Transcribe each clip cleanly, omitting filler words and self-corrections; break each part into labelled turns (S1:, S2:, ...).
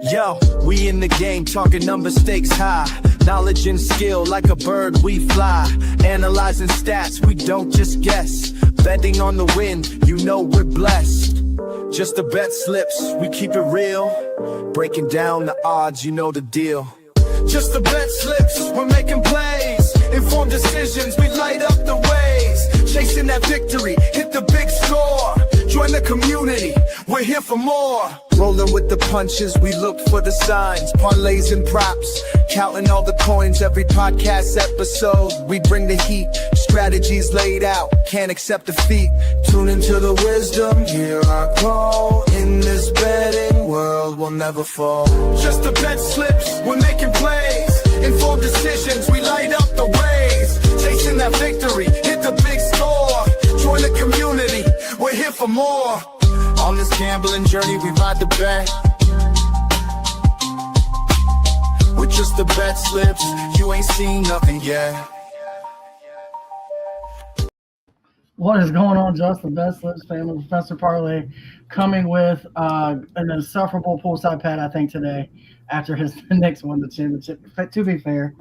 S1: Yo, we in the game, talking number stakes high. Knowledge and skill, like a bird we fly. Analyzing stats, we don't just guess. Betting on the win, you know we're blessed. Just the bet slips, we keep it real. Breaking down the odds, you know the deal. Just the bet slips, we're making plays. Informed decisions, we light up the ways. Chasing that victory, hit the big score. Join the community, we're here for more. Rolling with the punches, we look for the signs. Parlays and props, counting all the coins. Every podcast episode, we bring the heat. Strategies laid out, can't accept defeat. Tune into the wisdom, hear our call. In this betting world, we'll never fall. Just the bet slips, we're making plays. Informed decisions, we light up the ways. Chasing that victory, hit the big score. Join the community, we're here for more. On this gambling journey, we ride the bet. With just the bet slips, you ain't seen nothing yet.
S2: What is going on, Just the Bet Slips family? Professor Parlay coming with an insufferable poolside pad, I think, today after his Knicks won the championship. To be fair,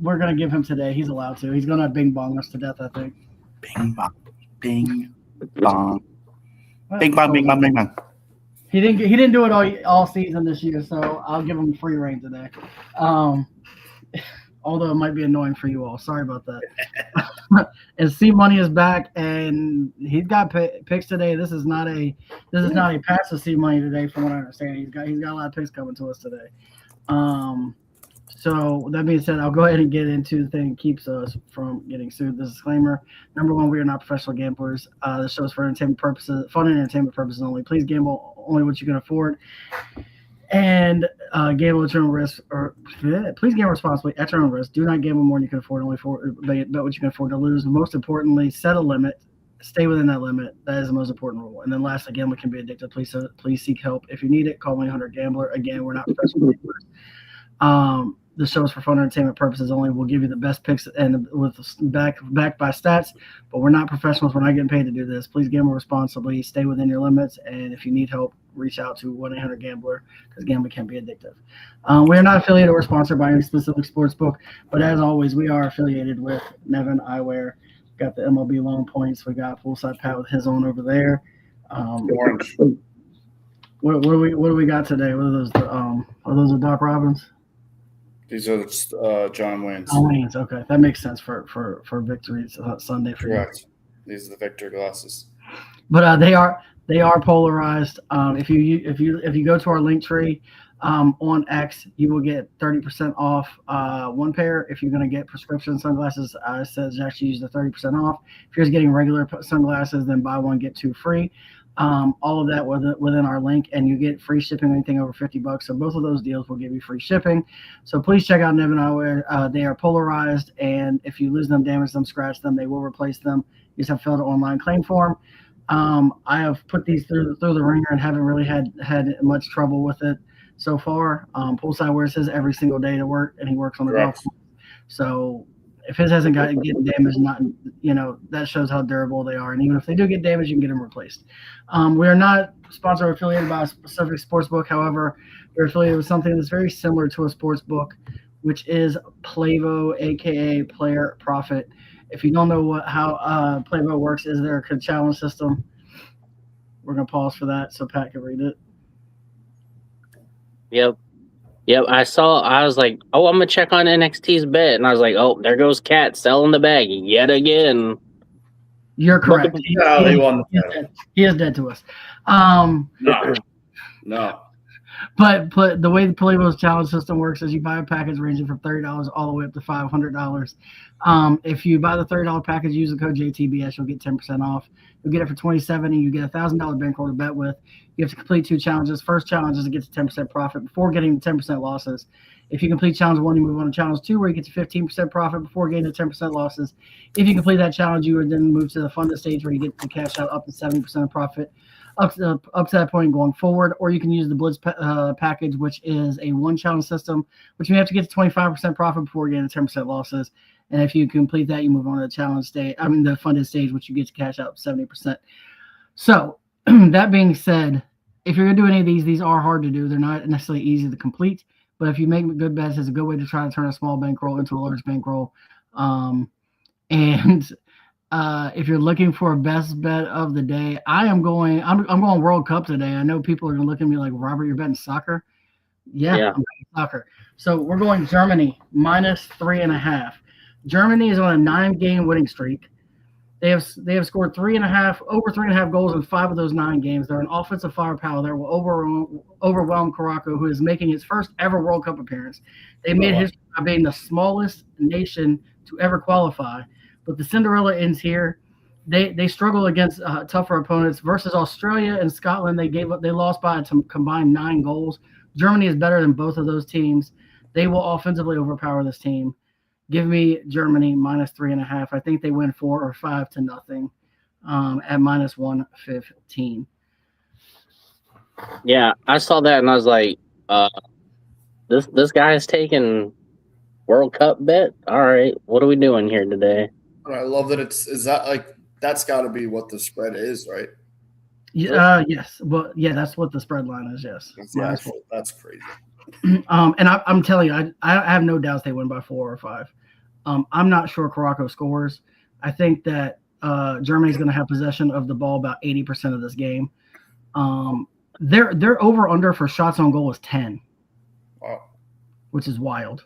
S2: we're going to give him today. He's allowed to. He's going to bing bong us to death, I think.
S3: Bing bong, bing bong, bing bong, bing bong, bing bong.
S2: He didn't do it all season this year, so I'll give him free reign today. Although it might be annoying for you all. Sorry about that. And C Money is back, and he's got picks today. This is not a pass to C Money today, from what I understand. He's got a lot of picks coming to us today. So that being said, I'll go ahead and get into the thing that keeps us from getting sued. This disclaimer: number one, we are not professional gamblers. This show is for entertainment purposes, fun and entertainment purposes only. Please gamble only what you can afford. And gamble at your own risk, or please gamble responsibly at your own risk. Do not gamble more than you can afford. Only bet what you can afford to lose. And most importantly, set a limit. Stay within that limit. That is the most important rule. And then lastly, gambling can be addictive. Please seek help if you need it. Call 1-800-GAMBLER. Again, we're not professional gamblers. The show is for fun and entertainment purposes only. We'll give you the best picks and with backed by stats, but we're not professionals. We're not getting paid to do this. Please gamble responsibly. Stay within your limits, and if you need help, reach out to 1-800-GAMBLER because gambling can be addictive. We are not affiliated or sponsored by any specific sports book, but as always, we are affiliated with Nevin Eyewear. Got the MLB loan points. We got Poolside Pat with his own over there.
S3: Orange.
S2: What do we got today? What are those? Are those the Doc Robbins?
S3: These are John Wayne's.
S2: John Wayne's, okay. That makes sense for victories Sunday for
S3: Correct.
S2: you.
S3: These are the Victor glasses.
S2: But they are polarized. If you go to our link tree on X, you will get 30% off one pair. If you're going to get prescription sunglasses, I suggest you use the 30% off. If you're just getting regular sunglasses, then buy one get two free. All of that within our link, and you get free shipping anything over $50. So both of those deals will give you free shipping. So please check out Nevin Eyewear. They are polarized, and if you lose them, damage them, scratch them, they will replace them. You just have to fill out an online claim form. I have put these through the ringer and haven't really had much trouble with it so far. Poolside wears his every single day to work, and he works on the golf course. So if his hasn't getting damaged, that shows how durable they are. And even if they do get damaged, you can get them replaced. We are not sponsored or affiliated by a specific sports book. However, we're affiliated with something that's very similar to a sports book, which is Playvo, aka Player Profit. If you don't know how Playvo works, is there a challenge system? We're gonna pause for that so Pat can read it.
S4: Yep, I was like, oh, I'm going to check on NXT's bet. And I was like, oh, there goes Cat selling the bag yet again.
S2: You're correct. He is dead to us.
S3: No.
S2: But the way the Playbo's challenge system works is you buy a package ranging from $30 all the way up to $500. If you buy the $30 package, use the code JTBS, you'll get 10% off. You'll get it for $27, and you get a $1,000 bankroll to bet with. You have to complete 2 challenges. First challenge is to get to 10% profit before getting to 10% losses. If you complete challenge 1, you move on to challenge 2, where you get to 15% profit before getting to 10% losses. If you complete that challenge, you would then move to the funded stage, where you get to cash out up to 70% profit up to that point going forward. Or you can use the Blitz package, which is a 1 challenge system, which you have to get to 25% profit before getting to 10% losses. And if you complete that, you move on to the challenge stage. the funded stage, which you get to cash out 70%. So that being said, if you're gonna do any of these are hard to do. They're not necessarily easy to complete, but if you make good bets, it's a good way to try to turn a small bankroll into a large bankroll. And if you're looking for a best bet of the day, I'm going World Cup today. I know people are gonna look at me like, Robert, you're betting soccer. Yeah. I'm betting soccer. So we're going Germany -3.5. Germany is on a 9-game winning streak. They have scored over 3.5 goals in 5 of those 9 games. They're an offensive firepower that will overwhelm Morocco, who is making its first ever World Cup appearance. They made history by being the smallest nation to ever qualify. But the Cinderella ends here. They struggle against tougher opponents. Versus Australia and Scotland, they lost by a combined 9 goals. Germany is better than both of those teams. They will offensively overpower this team. Give me Germany -3.5. I think they win 4 or 5-0 at -115.
S4: Yeah, I saw that and I was like, this guy's taking World Cup bet. All right, what are we doing here today?
S5: I love that that's got to be what the spread is, right?
S2: Yes. Well, yeah, that's what the spread line is. Yes.
S5: That's crazy.
S2: And I'm telling you, I have no doubts they win by 4 or 5. I'm not sure Morocco scores. I think that Germany's going to have possession of the ball about 80% of this game. Their over under for shots on goal is 10.
S5: Wow.
S2: Which is wild.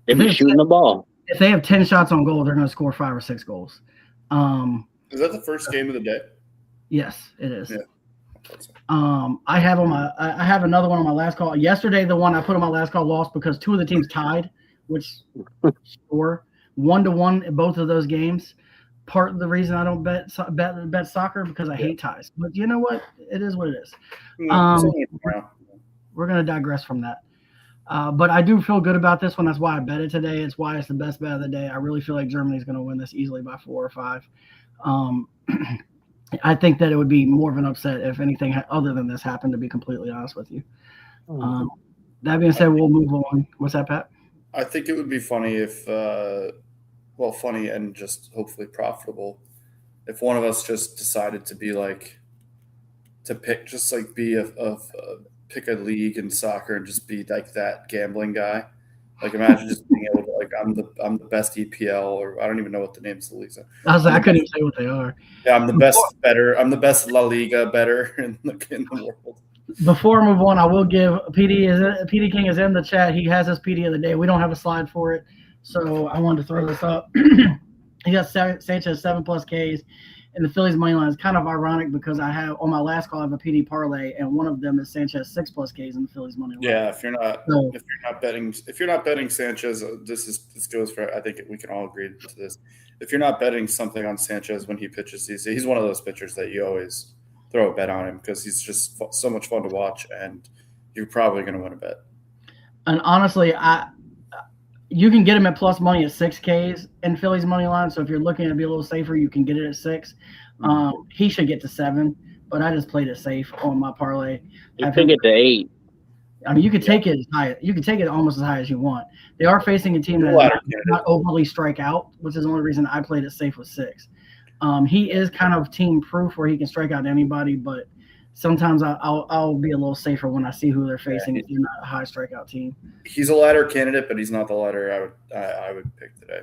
S4: If you're shooting the ball.
S2: If they have 10 shots on goal, they're going to score 5 or 6 goals.
S5: Is that the first game of the day?
S2: Yes, it is.
S5: Yeah.
S2: I have another one on my last call. Yesterday, the one I put on my last call lost because 2 of the teams tied, which score 1-1 in both of those games. Part of the reason I don't bet soccer because I hate ties. But you know what? It is what it is. We're going to digress from that. But I do feel good about this one. That's why I bet it today. It's why it's the best bet of the day. I really feel like Germany's going to win this easily by 4 or 5. I think that it would be more of an upset if anything other than this happened, to be completely honest with you. That being said, we'll move on. What's that, Pat?
S5: I think it would be funny if, funny and just hopefully profitable, if one of us just decided to be like, to pick, just like be pick a league in soccer and just be like that gambling guy. Like imagine just being able to I'm the best EPL, or I don't even know what the names of the leagues are.
S2: I couldn't even say what they are.
S5: Yeah, I'm the best better. I'm the best La Liga better in the world.
S2: Before I move on, I will give PD King is in the chat. He has his PD of the day. We don't have a slide for it, so I wanted to throw this up. He got Sanchez 7+ Ks, and the Phillies money line is kind of ironic because I have on my last call I have a PD parlay, and one of them is Sanchez 6+ Ks in the Phillies money line.
S5: Yeah, if you're not betting Sanchez, this goes for, I think we can all agree to this. If you're not betting something on Sanchez when he pitches, he's one of those pitchers that you always throw a bet on him because he's just so much fun to watch, and you're probably going to win a bet.
S2: And honestly, you can get him at plus money at 6 Ks in Phillies money line. So if you're looking to be a little safer, you can get it at 6. He should get to 7, but I just played it safe on my parlay.
S4: You could get to 8.
S2: I mean, you could take it as high. You can take it almost as high as you want. They are facing a team that does not overly strike out, which is the only reason I played it safe with 6. He is kind of team proof where he can strike out anybody, but sometimes I'll be a little safer when I see who they're facing if you're not a high strikeout team.
S5: He's a ladder candidate, but he's not the ladder I would pick today.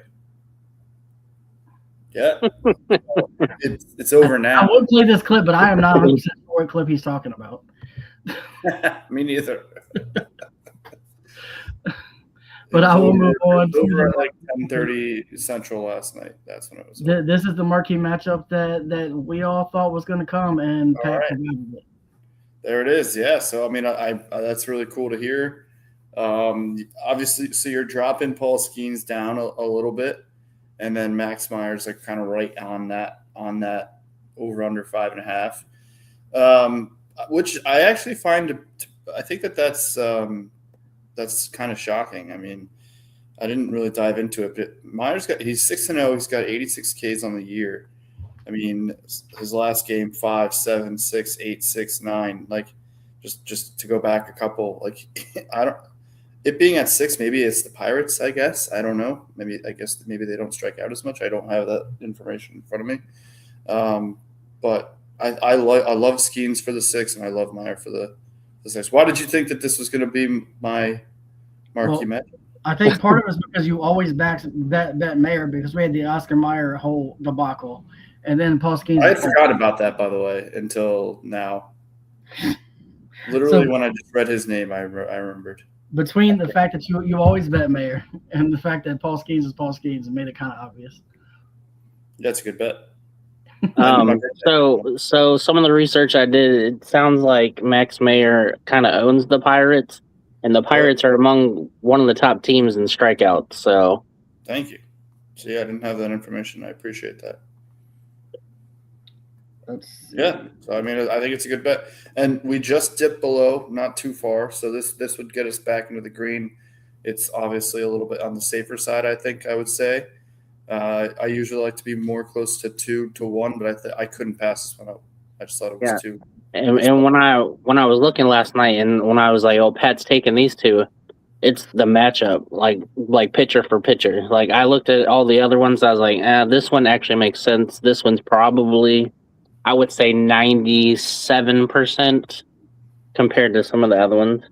S5: Yeah, it's over now.
S2: I would play this clip, but I am not 100% sure what clip he's talking about.
S5: Me neither.
S2: But I will move on.
S5: It was over at like 10:30 Central last night. That's when it was.
S2: This is the marquee matchup that we all thought was going to come, and Pat provided it.
S5: There it is. Yeah. So I mean, I that's really cool to hear. Obviously, so you're dropping Paul Skeens down a little bit, and then Max Myers like kind of right on that over under 5.5, which I actually find I think that's kind of shocking. I mean, I didn't really dive into it, but Myers he's 6-0. He's got 86 Ks on the year. I mean, his last game 5, 7, 6, 8, 6, 9. Like, just to go back a couple. Like, it being at 6, maybe it's the Pirates. I guess I don't know. Maybe they don't strike out as much. I don't have that information in front of me. But I love Skeens for the 6, and I love Meyer for the the Sixers. Why did you think that this was going to be my marquee match?
S2: I think part of it is because you always bet Mayer because we had the Oscar Mayer whole debacle, and then Paul Skeens.
S5: I had forgot about that, by the way, until now. Literally, when I just read his name, I remembered.
S2: Between the fact that you always bet Mayer and the fact that Paul Skeens is Paul Skeens, it made it kind of obvious.
S5: That's a good bet.
S4: So some of the research I did, it sounds like Max Mayer kind of owns the Pirates, and the Pirates are among one of the top teams in strikeouts. So,
S5: thank you. See, I didn't have that information. I appreciate that. Yeah. So I mean, I think it's a good bet, and we just dipped below, not too far. So this would get us back into the green. It's obviously a little bit on the safer side, I think I would say. I usually like to be more close to 2 to 1, but I couldn't pass this one up. I just thought it was 2.
S4: And when I was looking last night, and when I was like, "Oh, Pat's taking these two," it's the matchup, like pitcher for pitcher. Like I looked at all the other ones, I was like, this one actually makes sense. This one's probably, I would say, 97% compared to some of the other ones.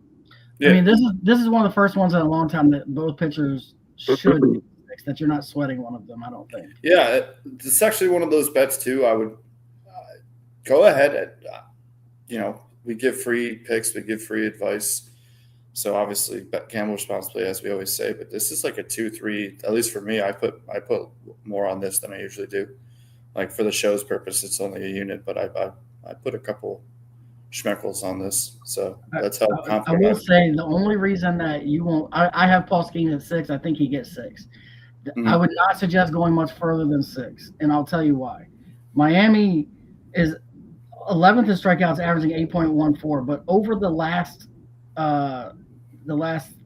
S5: Yeah.
S2: I mean, this is one of the first ones in a long time that both pitchers should be fixed, that you're not sweating one of them, I don't think.
S5: Yeah, it's actually one of those bets too. I would go ahead. We give free picks, we give free advice. So obviously, gamble responsibly, as we always say. But this is like a 2-3. At least for me, I put more on this than I usually do. Like for the show's purpose, it's only a unit, but I put a couple schmeckles on this. So that's how confident
S2: I will say the only reason that you won't, I have Paul Skeens at 6. I think he gets 6. Mm-hmm. I would not suggest going much further than 6, and I'll tell you why. Miami is 11th in strikeouts, averaging 8.14, but over the last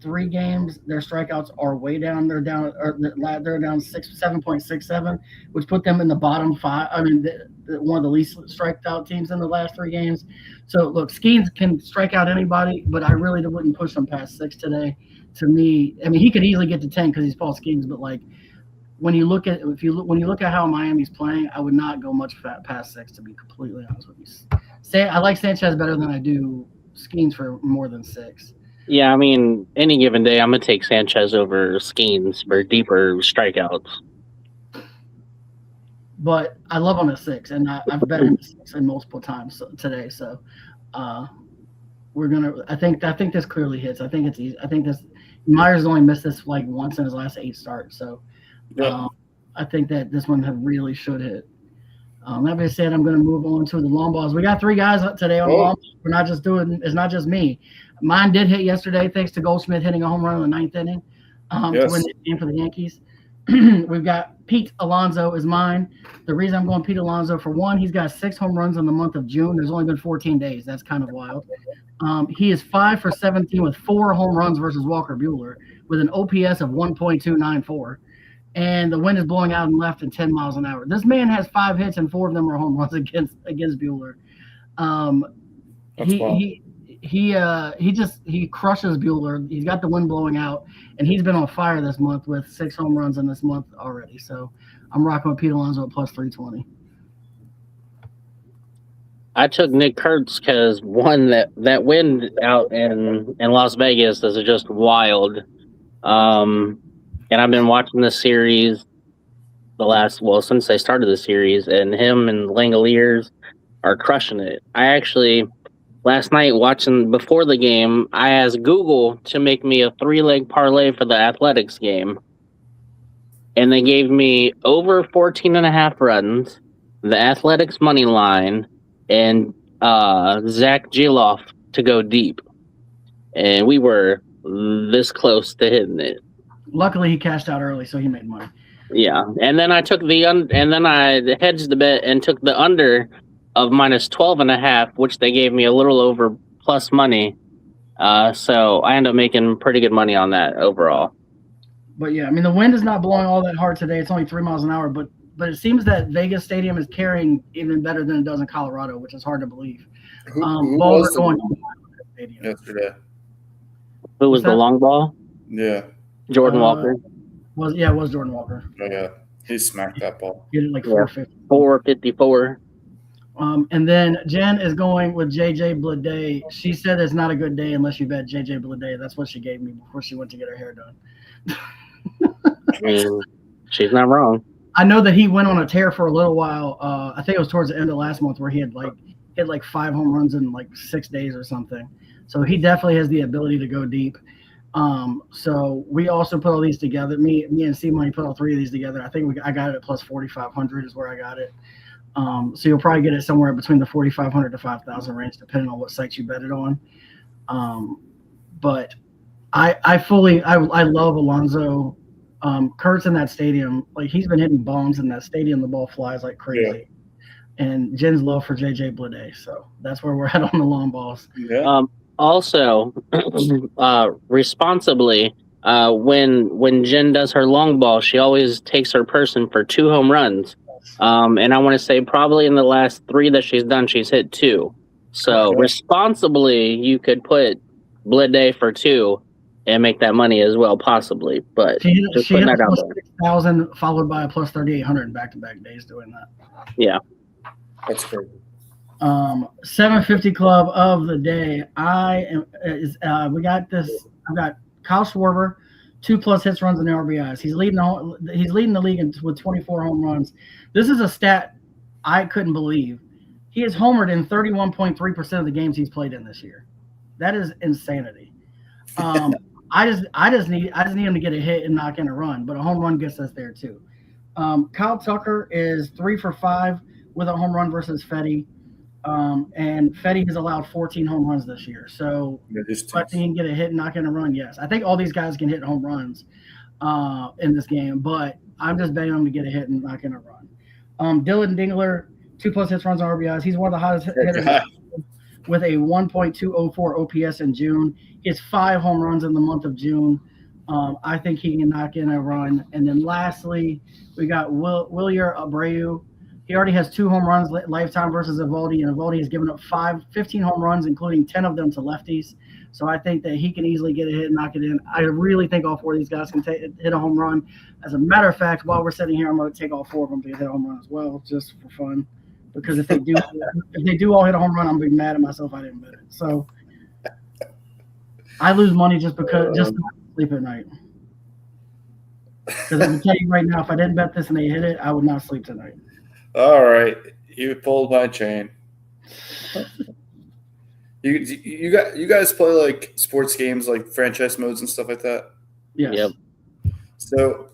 S2: 3 games, their strikeouts are way down. They're down 7.67, which put them in the bottom 5. I mean, one of the least striked out teams in the last 3 games. So look, Skeens can strike out anybody, but I really wouldn't push him past 6 today. To me, I mean, he could easily get to 10 because he's Paul Skeens, but like when you look at how Miami's playing, I would not go much past 6, to be completely honest with you. I like Sanchez better than I do Skeens for more than 6.
S4: Yeah, I mean, any given day, I'm going to take Sanchez over Skeens for deeper strikeouts.
S2: But I love him at 6, and I've bet him at 6 multiple times today. So we're going to – I think this clearly hits. I think it's easy. I think Myers only missed this like once in his last 8 starts. So I think that this one really should hit. That being said, I'm going to move on to the long balls. We got 3 guys today on the long balls. We're not just doing – it's not just me. Mine did hit yesterday thanks to Goldschmidt hitting a home run in the 9th inning to win the game for the Yankees. We've got Pete Alonso is mine. The reason I'm going Pete Alonso, for one, he's got 6 home runs in the month of June. There's only been 14 days. That's kind of wild. He is 5 for 17 with 4 home runs versus Walker Buehler with an OPS of 1.294. And the wind is blowing out and left at 10 miles an hour. This man has 5 hits and 4 of them are home runs against Buehler. He crushes Buehler. He's got the wind blowing out, and he's been on fire this month with 6 home runs in this month already. So I'm rocking with Pete Alonso at plus 320.
S4: I took Nick Kurtz because one, that wind out in Las Vegas is just wild. And I've been watching this series since they started the series, and him and Langoliers are crushing it. I actually, last night before the game, I asked Google to make me a 3-leg parlay for the Athletics game. And they gave me over 14.5 runs, the Athletics money line, and Zach Geloff to go deep. And we were this close to hitting it.
S2: Luckily, he cashed out early, so he made money.
S4: Yeah, and then I took I hedged the bet and took the under of minus 12.5, which they gave me a little over plus money. So I ended up making pretty good money on that overall.
S2: But yeah, I mean, the wind is not blowing all that hard today. It's only 3 miles an hour, but it seems that Vegas Stadium is carrying even better than it does in Colorado, which is hard to believe.
S5: Who was the long ball yesterday?
S4: Who was the long ball?
S5: Yeah.
S4: Jordan Walker.
S2: It was Jordan Walker.
S5: Oh, yeah. He smacked that ball.
S2: He did like 450.
S4: 454.
S2: And then Jen is going with JJ Bleday. She said it's not a good day unless you bet JJ Bleday. That's what she gave me before she went to get her hair done.
S4: I mean, she's not wrong.
S2: I know that he went on a tear for a little while. I think it was towards the end of last month where he had like 5 home runs in like 6 days or something. So he definitely has the ability to go deep. So we also put all these together. Me and C Money put all 3 of these together. I think I got it at plus 4,500 is where I got it. So you'll probably get it somewhere between the 4,500 to 5,000 range, depending on what sites you bet it on. But I love Alonso. Kurt's in that stadium. Like, he's been hitting bombs in that stadium. The ball flies like crazy. Yeah. And Jen's love for JJ Bleday. So that's where we're at on the long balls.
S5: Yeah.
S4: Also, responsibly, when Jen does her long ball, she always takes her person for 2 home runs. And I want to say probably in the last 3 that she's done, she's hit 2. So responsibly, you could put Bleday for 2 and make that money as well, possibly. But
S2: she
S4: putting
S2: hit
S4: that out
S2: plus
S4: there.
S2: 6,000 followed by a plus 3,800 in back-to-back days doing that.
S4: Yeah.
S5: That's crazy.
S2: 750 club of the day. We got this. I've got Kyle Schwarber, 2+ hits, runs, and RBIs. He's leading the league with 24 home runs. This is a stat I couldn't believe. He has homered in 31.3% of the games he's played in this year. That is insanity. I just need him to get a hit and knock in a run, but a home run gets us there too. Kyle Tucker is 3 for 5 with a home run versus Fetty. And Fetty has allowed 14 home runs this year. So but he can get a hit and knock in a run, yes. I think all these guys can hit home runs in this game, but I'm just betting him to get a hit and knock in a run. Dylan Dingler, 2+ hits, runs, and RBIs. He's one of the hottest hitters with a 1.204 OPS in June. He has 5 home runs in the month of June. I think he can knock in a run. And then lastly, we got Wilyer Abreu. He already has 2 home runs lifetime versus Evaldi, and Evaldi has given up 15 home runs, including 10 of them to lefties. So I think that he can easily get a hit and knock it in. I really think all 4 of these guys can hit a home run. As a matter of fact, while we're sitting here, I'm going to take all 4 of them to hit a home run as well, just for fun. Because if they do all hit a home run, I'm going to be mad at myself I didn't bet it. So I lose money just to sleep at night. Because I can tell you right now, if I didn't bet this and they hit it, I would not sleep tonight.
S5: All right, you pulled my chain. You guys play like sports games, like franchise modes and stuff like that?
S2: Yes.
S4: Yep.
S5: So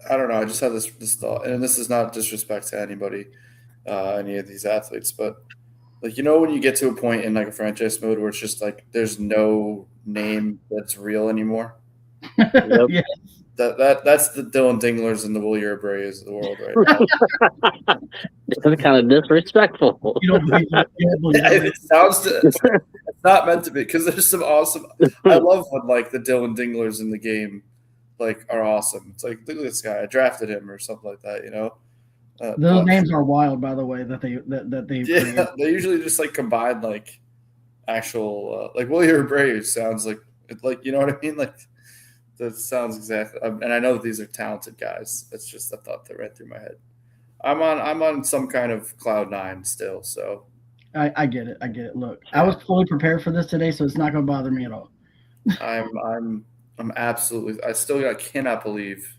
S5: I don't know. I just had this thought, and this is not disrespect to anybody, any of these athletes, but like, when you get to a point in like a franchise mode where it's just like there's no name that's real anymore.
S4: Yep.
S2: Yeah.
S5: That's the Dylan Dinglers and the Wilyer Abreu's of the world right now.
S4: It's kind of disrespectful.
S2: You don't believe it.
S5: It sounds it's not meant to be, because there's some awesome. I love when like the Dylan Dinglers in the game like are awesome. It's like, look at this guy, I drafted him or something like that.
S2: Those names are wild, by the way. That they
S5: yeah, they usually just like combine like actual like Wilyer Abreu sounds like you know what I mean, like. That sounds exactly, and I know that these are talented guys. It's just a thought that ran through my head. I'm on some kind of cloud 9 still, so
S2: I get it. Look, I was fully prepared for this today, so it's not going to bother me at all.
S5: I'm absolutely. I cannot believe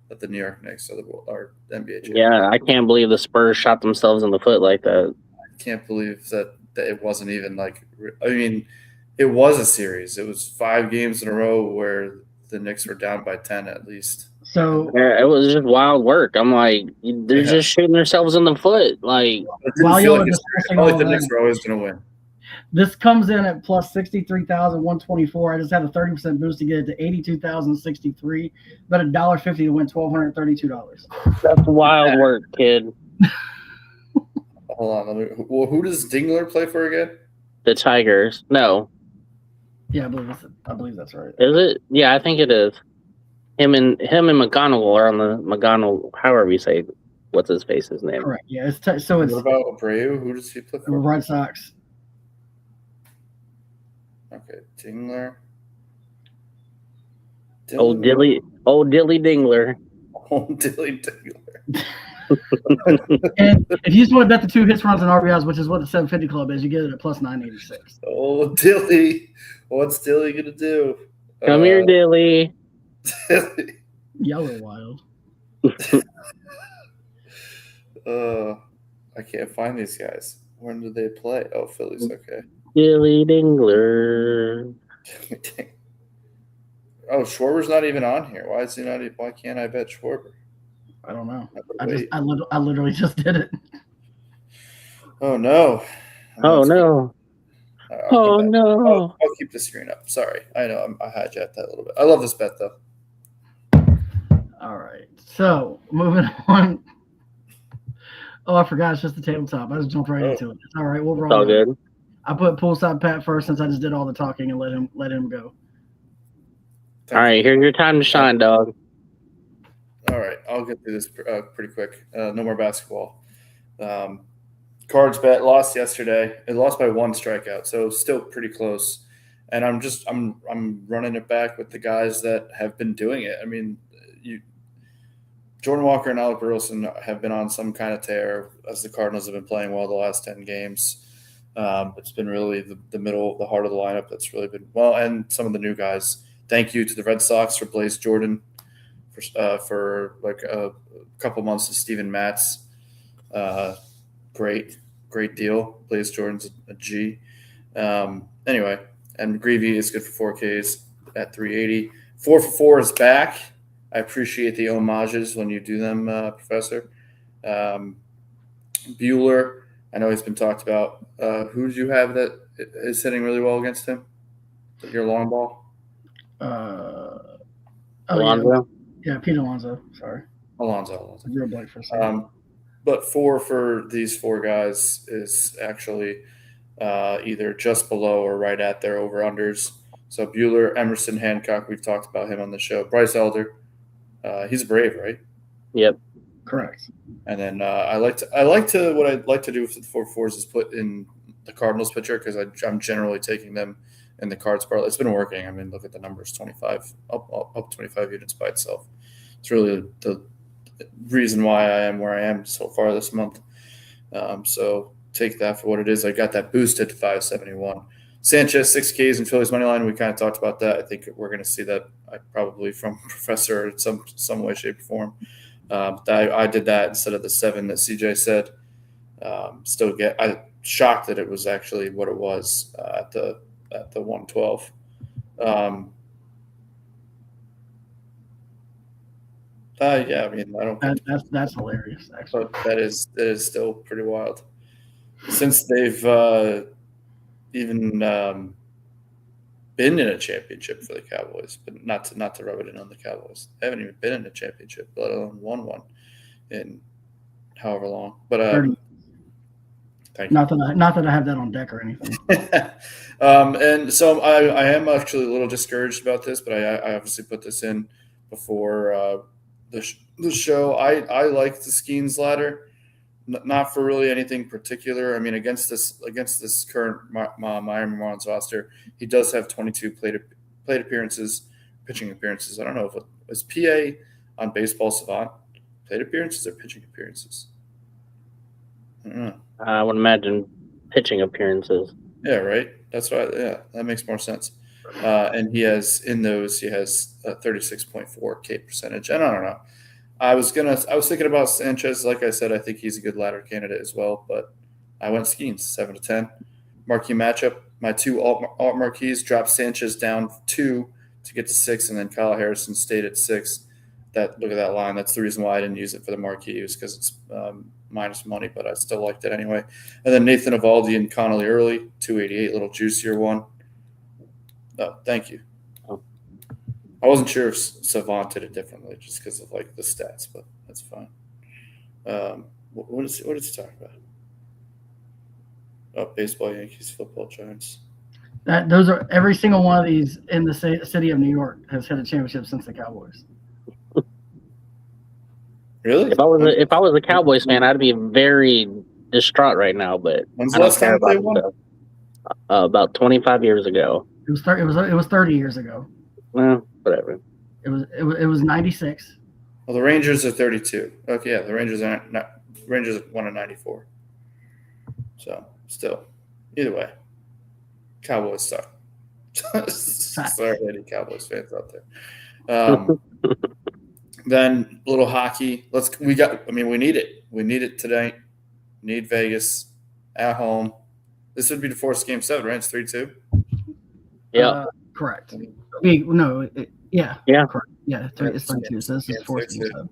S5: that the New York Knicks are NBA champions.
S4: Yeah, I can't believe the Spurs shot themselves in the foot like that.
S5: I can't believe that it wasn't even like. I mean, it was a series. It was 5 games in a row where the Knicks were down by 10 at least.
S2: So
S4: yeah, it was just wild work. I'm like, they're just shooting themselves in the foot. Like,
S2: while y'all are
S5: discussing all the Knicks were always going to win.
S2: This comes in at plus 63,124. I just had a 30% boost to get it to 82,063. But $1.50 to win $1,232.
S4: That's wild work, kid.
S5: Hold on. Who does Dingler play for again?
S4: The Tigers. No.
S2: Yeah, I believe that's right.
S4: Is it? Yeah, I think it is. Him and McGonigal are on the McGonigal, however you say what's his name.
S2: Correct. Yeah, so it's
S5: what about Abreu? Who does he play for?
S2: Red Sox.
S5: Okay, Dingler.
S4: Old Dilly Dingler.
S5: Old Dilly Dingler.
S2: And if you just want to bet the 2 hits, runs, and RBIs, which is what the 750 club is, you get it at plus 986.
S5: Oh, Dilly. What's Dilly going to do?
S4: Come here, Dilly.
S5: Dilly.
S2: Yellow Wild.
S5: I can't find these guys. When do they play? Oh, Phillies. Okay.
S4: Dilly Dingler.
S5: Oh, Schwarber's not even on here. Why is he not? Why can't I bet Schwarber?
S2: I don't know.
S5: Wait.
S2: I literally just did it.
S5: Oh no.
S4: Oh no. Oh no.
S5: I'll keep the screen up. Sorry. I know I hijacked that a little bit. I love this bet though.
S2: All right. So moving on. Oh, I forgot. It's just the tabletop. I just jumped right into it. It's all right. We'll roll.
S4: It's all good.
S2: I put poolside Pat first since I just did all the talking and let him go.
S4: All right, here's your time to shine, dog.
S5: All right, I'll get through this pretty quick. No more basketball. Cards bet lost yesterday. It lost by 1 strikeout, so still pretty close. And I'm running it back with the guys that have been doing it. I mean, Jordan Walker and Alec Burleson have been on some kind of tear as the Cardinals have been playing well the last 10 games. It's been really the middle, the heart of the lineup that's really been well, and some of the new guys. Thank you to the Red Sox for Blaze Jordan, for like a couple months of Steven Matz. Great deal. Blaze Jordan's a G. Anyway, and McGreevy is good for 4Ks at 380. 4 for 4 is back. I appreciate the homages when you do them, Professor. Bueller, I know he's been talked about. Who do you have that is hitting really well against him? Your long ball?
S4: Alonso?
S2: Yeah, Pete Alonso. Sorry.
S5: Alonso.
S2: Real blank for a second.
S5: But 4 for these 4 guys is actually either just below or right at their over-unders. So Bueller, Emerson, Hancock, we've talked about him on the show. Bryce Elder, he's a Brave, right?
S4: Yep.
S2: Correct.
S5: And then what I'd like to do with the 4-4s is put in the Cardinals pitcher because I'm generally taking them in the Cards parlay. It's been working. I mean, look at the numbers: 25 up 25 units by itself. It's really the reason why I am where I am so far this month. So take that for what it is. I got that boosted to 571. Sanchez 6Ks and Phillies money line. We kind of talked about that. I think we're going to see that probably from Professor in some way, shape, or form. I did that instead of the 7 that CJ said. I'm shocked that it was actually what it was at the 112. Yeah, I mean, I don't.
S2: That's hilarious. Actually,
S5: But that is still pretty wild. Since they've even been in a championship for the Cowboys, but not to rub it in on the Cowboys. They haven't even been in a championship, let alone won one in however long. But thank you.
S2: not that I have that on deck or anything.
S5: And so I am actually a little discouraged about this, but I obviously put this in before the show. I like the Skeens ladder, not for really anything particular. I mean, against this current Miami Marlins roster, he does have 22 plate appearances, pitching appearances. I don't know if it was PA on Baseball Savant, plate appearances or pitching appearances. I don't know.
S4: I would imagine pitching appearances.
S5: Yeah, right. That's right. Yeah, that makes more sense. And he has a 36.4 K percentage. And I don't know. I was thinking about Sanchez. Like I said, I think he's a good ladder candidate as well. But I went Skeens 7-10. Marquee matchup. My 2 alt marquees dropped Sanchez down 2 to get to 6, and then Kyle Harrison stayed at 6. Look at that line. That's the reason why I didn't use it for the marquee, was because it's minus money, but I still liked it anyway. And then Nathan Eovaldi and Connolly Early, 288, little juicier one. Oh, thank you.
S4: Oh.
S5: I wasn't sure if Savant did it differently just because of like the stats, but that's fine. What is he talking about? Oh, baseball, Yankees, football, Giants.
S2: Those are every single one of these in the city of New York has had a championship since the Cowboys.
S5: Really?
S4: If I was a Cowboys fan, I'd be very distraught right now. But
S5: When's
S4: I
S5: the
S4: don't
S5: last
S4: care
S5: time they
S4: about
S5: won?
S4: it, though. About 25 years ago.
S2: It was 30 years ago.
S4: Well, whatever.
S2: It was 96.
S5: Well, the Rangers are 32. Okay, yeah, the Rangers won a 94. So still, either way, Cowboys suck. Sorry, any Cowboys fans out there. Then a little hockey. We need it. We need it tonight. Need Vegas at home. This would be the fourth game 7, right? It's 3-2.
S4: Yeah.
S2: Correct.
S5: Mm-hmm.
S2: Yeah.
S4: Yeah.
S2: Correct. Yeah. It's 3-2. So this is fourth game 7.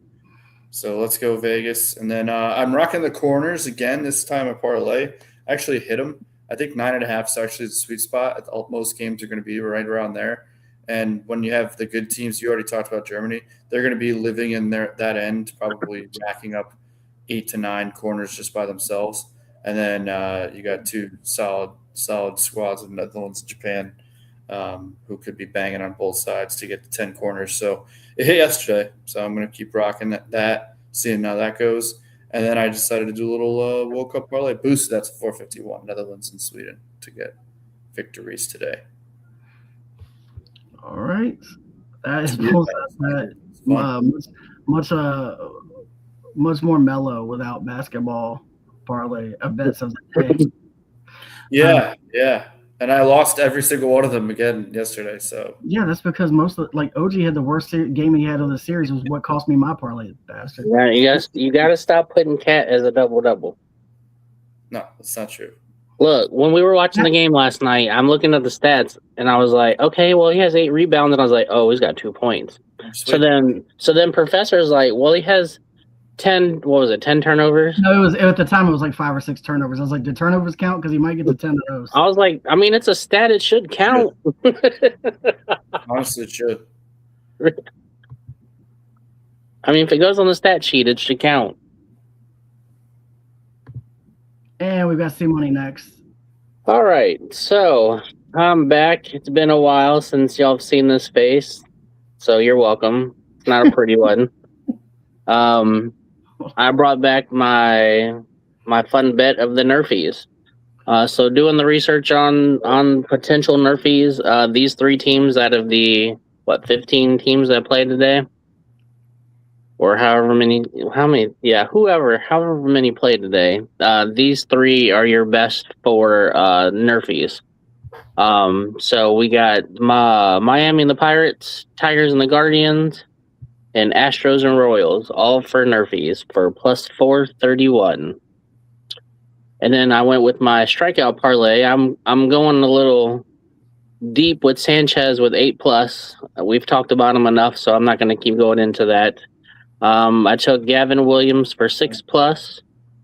S5: So let's go Vegas. And then I'm rocking the corners again, this time a parlay. I actually hit them. I think 9.5 is actually the sweet spot. Most games are going to be right around there. And when you have the good teams, you already talked about Germany, they're going to be living in that end, probably jacking up 8 to 9 corners just by themselves. And then you got 2 solid squads in Netherlands and Japan who could be banging on both sides to get to 10 corners. So it hit yesterday. So I'm going to keep rocking that, seeing how that goes. And then I decided to do a little World Cup parlay boost. That's 451, Netherlands and Sweden to get victories today.
S2: All right. That is much more mellow without basketball parlay bets of the day.
S5: Yeah. And I lost every single one of them again yesterday. So
S2: yeah, that's because most of OG had the worst game he had of the series was what cost me my parlay, bastard.
S4: Yeah, you got to stop putting Cat as a double-double.
S5: no, that's not true.
S4: Look, when we were watching the game last night, I'm looking at the stats, and I was like, okay, well, he has 8 rebounds, and I was like, oh, he's got 2 points. So then Professor's like, well, he has 10 turnovers?
S2: No, it was at the time it was like 5 or 6 turnovers. I was like, did turnovers count? Because he might get to 10 of those.
S4: I was like, I mean, it's a stat. It should count.
S5: Honestly, it should.
S4: I mean, if it goes on the stat sheet, it should count.
S2: And we've got C-Money next.
S4: All right, so I'm back. It's been a while since y'all have seen this face, so you're welcome. It's not a pretty one. I brought back my fun bet of the Nerfies. So doing the research on potential Nerfies, these 3 teams out of the 15 teams that played today, or however many played today, these 3 are your best for Nerfies. So we got Miami and the Pirates, Tigers and the Guardians, and Astros and Royals, all for Nerfies for plus 431. And then I went with my strikeout parlay. I'm going a little deep with Sanchez with 8+. We've talked about him enough, so I'm not going to keep going into that. I took Gavin Williams for 6+,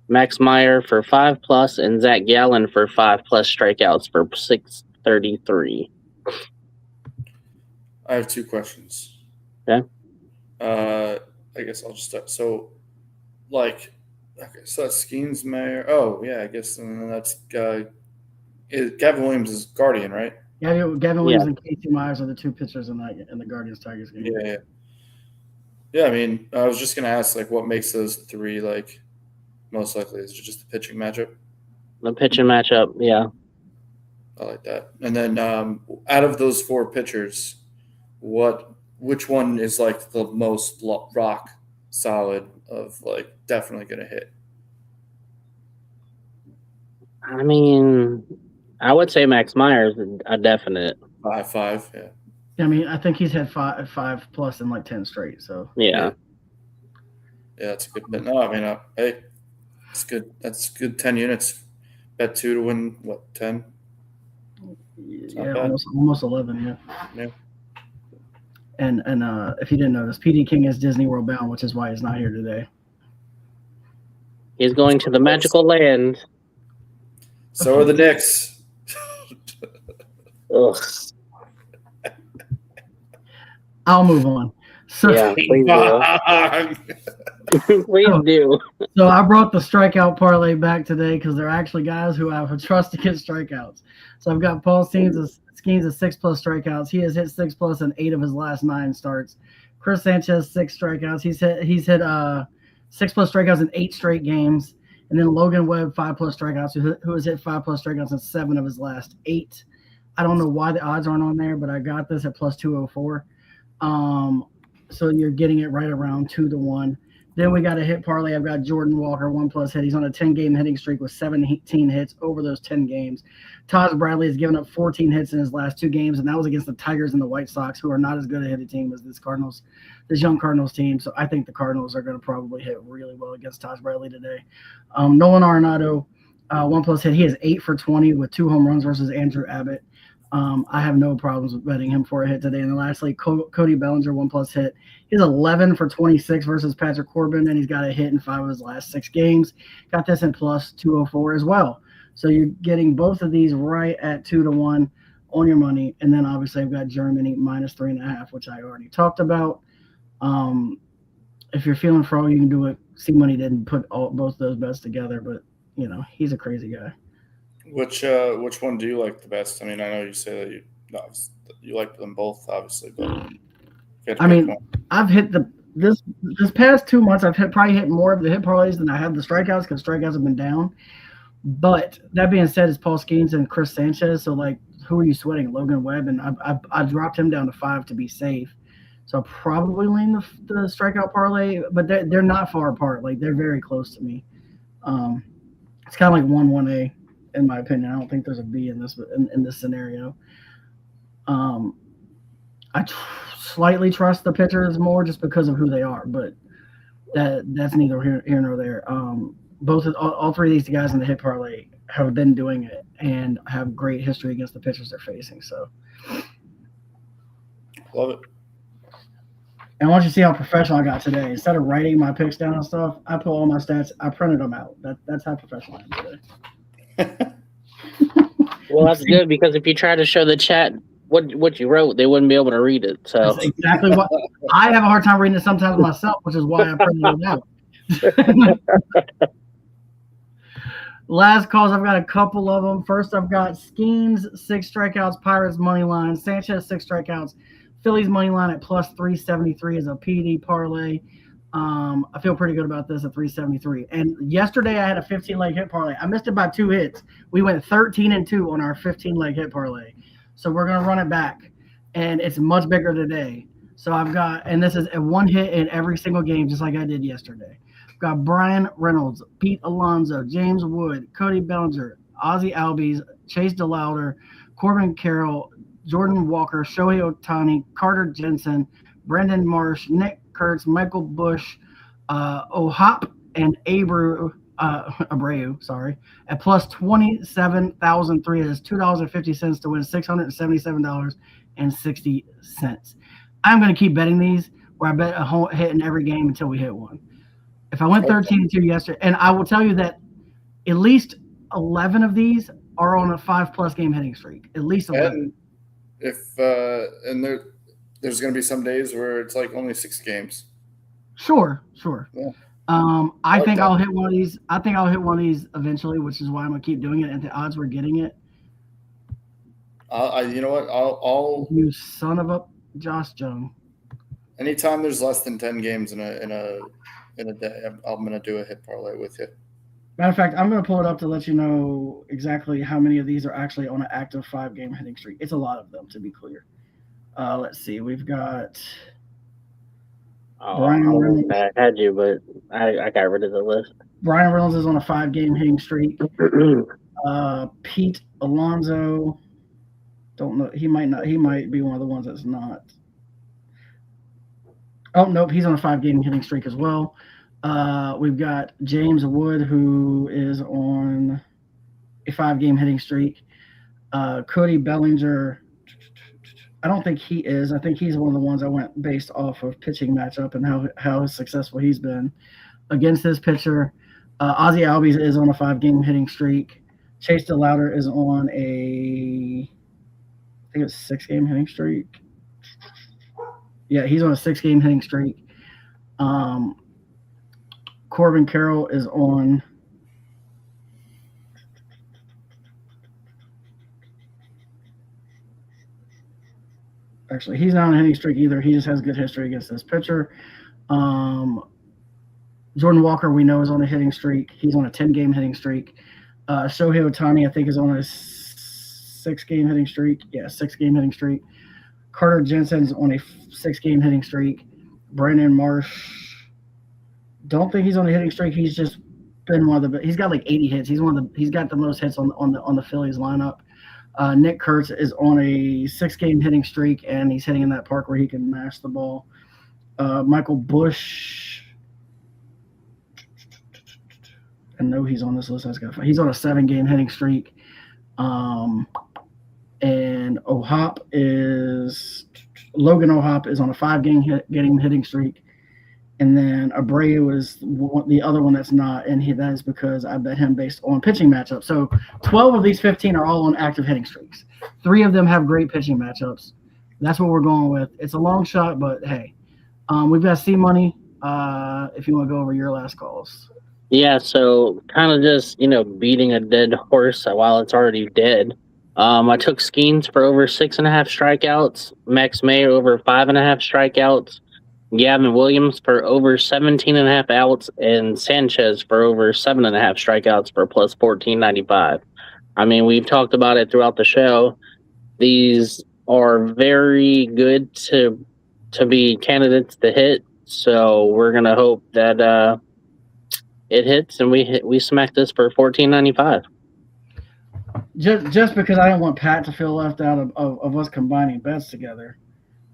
S4: Max Meyer for 5+, and Zach Gallen for 5+ strikeouts for 633.
S5: I have 2 questions.
S4: Okay.
S5: I guess I'll just start. So, so that's Skeens, Mayer. Oh, yeah, I guess and then that's Gavin Williams is Guardian, right?
S2: Gavin Williams and Casey Myers are the 2 pitchers in the Guardians Tigers game.
S5: Yeah. I mean, I was just gonna ask, what makes those 3 most likely? Is it just the pitching matchup?
S4: The pitching matchup, yeah.
S5: I like that. And then out of those 4 pitchers, which one is the most rock solid of definitely gonna hit?
S4: I mean, I would say Max Myers a definite.
S5: 5, yeah.
S2: I mean, I think he's had 5+ in 10 straight. So
S4: yeah,
S5: that's a good bet. No, I mean, hey, it's good. That's good. 10 units. Bet 2 to win 10?
S2: Yeah, almost 11. Yeah. And if you didn't notice, PD King is Disney World bound, which is why he's not here today.
S4: He's going to the magical land.
S5: So are the Knicks.
S4: Ugh.
S2: I'll move on. So,
S4: Yeah, please do. Please do.
S2: So I brought the strikeout parlay back today because they're actually guys who I would trust to get strikeouts. So I've got Paul Skeens of 6+ strikeouts. He has hit 6+ in 8 of his last 9 starts. Chris Sanchez 6 strikeouts. He's hit 6+ strikeouts in 8 straight games. And then Logan Webb 5+ strikeouts, who has hit 5+ strikeouts in 7 of his last 8. I don't know why the odds aren't on there, but I got this at plus 204. So you're getting it right around 2-1. Then we got a hit parlay. I've got Jordan Walker, 1+ hit. He's on a 10-game hitting streak with 17 hits over those 10 games. Taj Bradley has given up 14 hits in his last 2 games, and that was against the Tigers and the White Sox, who are not as good a hitting team as this young Cardinals team. So I think the Cardinals are going to probably hit really well against Taj Bradley today. Nolan Arenado, 1+ hit. He has 8 for 20 with 2 home runs versus Andrew Abbott. I have no problems with betting him for a hit today. And then lastly, Cody Bellinger, 1+ hit. He's 11 for 26 versus Patrick Corbin, and he's got a hit in 5 of his last 6 games. Got this in plus 204 as well. So you're getting both of these right at 2-1 on your money. And then obviously I've got Germany -3.5, which I already talked about. If you're feeling fro, you can do it. C-Money didn't put both those bets together, but he's a crazy guy.
S5: Which one do you like the best? I mean, I know you say that you like them both, obviously, but
S2: I mean, I've hit this past 2 months. I've probably hit more of the hit parlays than I have the strikeouts because strikeouts have been down. But that being said, it's Paul Skeens and Chris Sanchez. So who are you sweating? Logan Webb, and I dropped him down to 5 to be safe. So I'll probably lean the strikeout parlay, but they're not far apart. They're very close to me. It's kind of like 1-1A. In my opinion, I don't think there's a B in this scenario. I slightly trust the pitchers more just because of who they are, but that's neither here nor there. All 3 of these guys in the hit parlay have been doing it and have great history against the pitchers they're facing. So,
S5: love it.
S2: And I want you to see how professional I got today. Instead of writing my picks down and stuff, I put all my stats. I printed them out. That's how professional I am today.
S4: Well, that's good because if you try to show the chat what you wrote, they wouldn't be able to read it. So
S2: that's exactly what I have a hard time reading it sometimes myself, which is why I printed it out. Last calls, I've got a couple of them. First, I've got Skeens, 6 strikeouts, Pirates money line, Sanchez, 6 strikeouts, Phillies money line at +373 is a PD parlay. I feel pretty good about this at 373. And yesterday I had a 15-leg hit parlay. I missed it by 2 hits. We went 13-2 on our 15-leg hit parlay. So we're going to run it back. And it's much bigger today. So I've got, and this is a 1 hit in every single game, just like I did yesterday. I've got Brian Reynolds, Pete Alonso, James Wood, Cody Bellinger, Ozzie Albies, Chase DeLauder, Corbin Carroll, Jordan Walker, Shohei Ohtani, Carter Jensen, Brendan Marsh, Nick Kurtz, Michael Bush, Ohop, and Abreu, at plus 27,003. It is $2.50 to win $677.60. I'm going to keep betting these where I bet a hit in every game until we hit one. If I went 13-2 yesterday, and I will tell you that at least 11 of these are on a 5+ game hitting streak. At least 11.
S5: And there's going to be some days where it's only 6 games.
S2: Sure.
S5: Yeah.
S2: I think I'll hit one of these. I think I'll hit one of these eventually, which is why I'm gonna keep doing it. At the odds we're getting it.
S5: You know what? I'll
S2: You son of a Josh Jung.
S5: Anytime there's less than 10 games in a day, I'm gonna do a hit parlay with you.
S2: Matter of fact, I'm gonna pull it up to let you know exactly how many of these are actually on an active 5-game hitting streak. It's a lot of them, to be clear. Let's see. We've got.
S4: Brian Reynolds. I had you, but I got rid of the list.
S2: Brian Reynolds is on a 5-game hitting streak. Pete Alonso, don't know. He might be one of the ones that's not. Oh, nope. He's on a 5-game hitting streak as well. We've got James Wood, who is on a 5-game hitting streak. Cody Bellinger. I don't think he is. I think he's one of the ones I went based off of pitching matchup and how successful he's been against this pitcher. Ozzie Albies is on a 5-game hitting streak. Chase DeLauder is on I think it's 6-game hitting streak. Yeah, he's on a 6-game hitting streak. Corbin Carroll is on. Actually, he's not on a hitting streak either. He just has good history against this pitcher. Jordan Walker, we know, is on a hitting streak. He's on a 10-game hitting streak. Shohei Ohtani, I think, is on a 6-game hitting streak. Yeah, 6-game hitting streak. Carter Jensen's on a 6-game hitting streak. Brandon Marsh. Don't think he's on a hitting streak. He's just been one of the. He's got like 80 hits. He's got the most hits on the Phillies lineup. Nick Kurtz is on a 6-game hitting streak, and he's hitting in that park where he can mash the ball. Michael Bush. I know he's on this list. He's on a 7-game hitting streak. And Logan O'Hop is on a 5-game hitting streak. And then Abreu is the other one that's not, and that is because I bet him based on pitching matchups. So 12 of these 15 are all on active hitting streaks. 3 of them have great pitching matchups. That's what we're going with. It's a long shot, but hey, we've got C-Money if you want to go over your last calls.
S4: Yeah, so kind of just, beating a dead horse while it's already dead. I took Skeens for over 6.5 strikeouts, Max May over 5.5 strikeouts, Gavin Williams for over 17.5 outs, and Sanchez for over 7.5 strikeouts for plus 1495. I mean, we've talked about it throughout the show. These are very good to be candidates to hit, so we're gonna hope that it hits and we smack this for 1495.
S2: Just because I don't want Pat to feel left out of us combining bets together,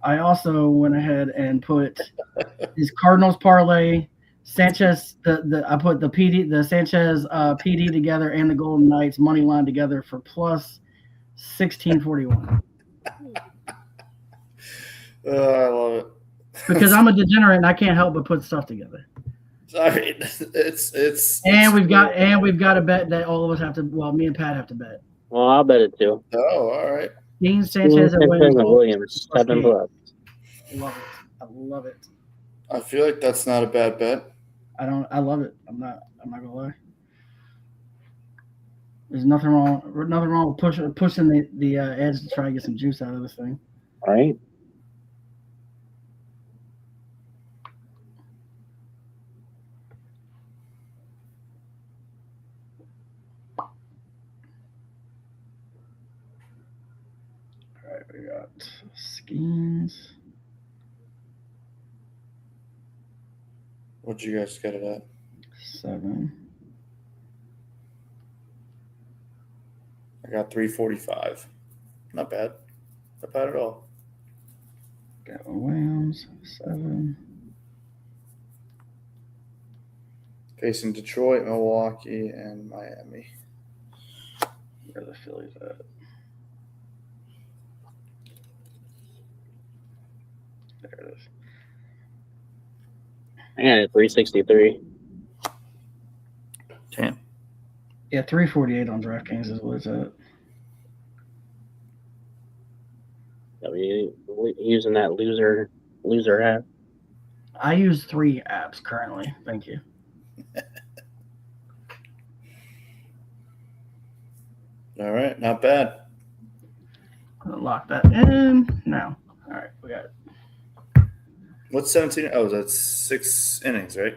S2: I also went ahead and put his Cardinals parlay, Sanchez. I put the Sanchez PD together and the Golden Knights money line together for plus 1641.
S5: I love it.
S2: Because I'm a degenerate and I can't help but put stuff together.
S5: I mean, it's
S2: we've got a bet that all of us have to. Well, me and Pat have to bet.
S4: Well, I'll bet it too.
S5: Oh, all right.
S2: Dean Sanchez and
S4: Williams 7 plus.
S2: Love it. I love it.
S5: I feel like that's not a bad bet.
S2: I love it. I'm not gonna lie. There's nothing wrong with pushing the edge to try to get some juice out of this thing.
S4: All right.
S2: All right, we got Skeens.
S5: What'd you guys get it at?
S2: 7.
S5: I got 345. Not bad. Not bad at all.
S2: Gavin Williams 7.
S5: Facing Detroit, Milwaukee, and Miami.
S2: Where are the Phillies at? There it is.
S4: I got it 363.
S3: Damn.
S2: Yeah, 348 on DraftKings is what it's at.
S4: Using that loser app.
S2: I use 3 apps currently. Thank you.
S5: All right, not bad.
S2: I'm gonna lock that in now. All right, we got it.
S5: What's 17? Oh, that's 6 innings, right?